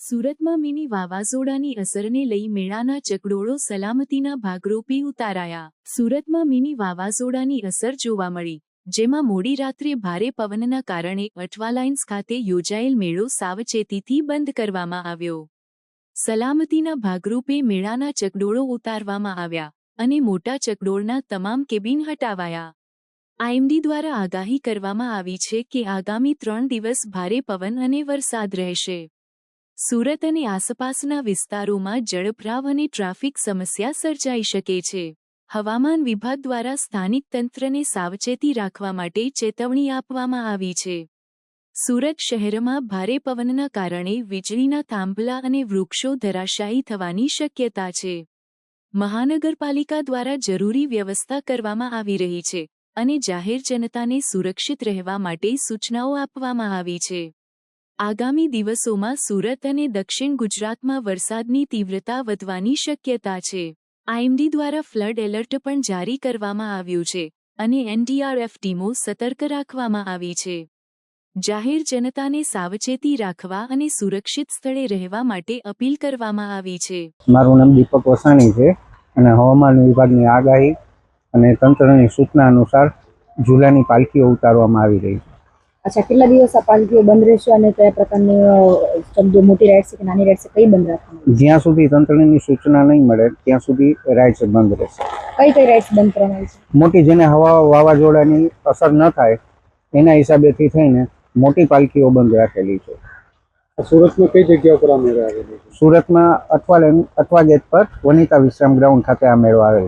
સુરતમાં મિની વાવાઝોડાની અસરને લઈ મેળાના ચકડોળો સલામતીના ભાગરૂપે ઉતારાયા। સુરતમાં મિની વાવાઝોડાની અસર જોવા મળી, જેમાં મોડી રાત્રે ભારે પવનના કારણે અઠવાલાઇન્સ ખાતે યોજાયેલ મેળો સાવચેતીથી બંધ કરવામાં આવ્યો। સલામતીના ભાગરૂપે મેળાના ચકડોળો ઉતારવામાં આવ્યા અને મોટા ચકડોળના તમામ કેબિન હટાવાયા। આઈએમડી દ્વારા આગાહી કરવામાં આવી છે કે આગામી 3 દિવસ ભારે પવન અને વરસાદ રહેશે। સુરત અને આસપાસના વિસ્તારોમાં જળભરાવ અને ટ્રાફિક સમસ્યા સર્જાઈ શકે છે। હવામાન વિભાગ દ્વારા સ્થાનિક તંત્રને સાવચેતી રાખવા માટે ચેતવણી આપવામાં આવી છે। સુરત શહેરમાં ભારે પવનના કારણે વીજળીના થાંભલા અને વૃક્ષો ધરાશાયી થવાની શક્યતા છે। મહાનગરપાલિકા દ્વારા જરૂરી વ્યવસ્થા કરવામાં આવી રહી છે અને જાહેર જનતાને સુરક્ષિત રહેવા માટે સૂચનાઓ આપવામાં આવી છે। આગામી દિવસોમાં સુરત અને દક્ષિણ ગુજરાતમાં વરસાદની તીવ્રતા વધવાની શક્યતા છે। આઈએમડી દ્વારા ફ્લડ એલર્ટ પણ જારી કરવામાં આવ્યું છે અને એનડીઆરએફ ટીમો સતર્ક રાખવામાં આવી છે। જાહેર જનતાને સાવચેતી રાખવા અને સુરક્ષિત સ્થળે રહેવા માટે અપીલ કરવામાં આવી છે। મારું નામ દીપક વસાણી છે અને હવામાન વિભાગની આગાહી અને તંત્રની સૂચના અનુસાર ઝૂલાની પાલખીઓ ઉતારવામાં આવી રહી છે। अच्छा, કેટલા દિવસ આ પાલખીઓ બંધ રહેશે અને કયા પ્રકારની શબ્દો મોટી રાઇડ્સ કે નાની રાઇડ્સ કઈ બંધ રાખવાની? જ્યાં સુધી તંત્રની સૂચના નહીં મળે ત્યાં સુધી રાઇડ્સ બંધ રહેશે। કઈ રાઇડ્સ બંધ કરવાની છે? મોટી જેને હવા વાવાઝોડાની અસર ન થાય એના હિસાબેથી થઈને મોટી પાલખીઓ બંધ રાખેલી છે। સુરતમાં કઈ જગ્યા પર આ મેળો આવેલો છે? સુરતમાં અઠવા ગેટ પર વનિતા વિશ્રામ ગ્રાઉન્ડ ખાતે આ મેળો આવેલ છે।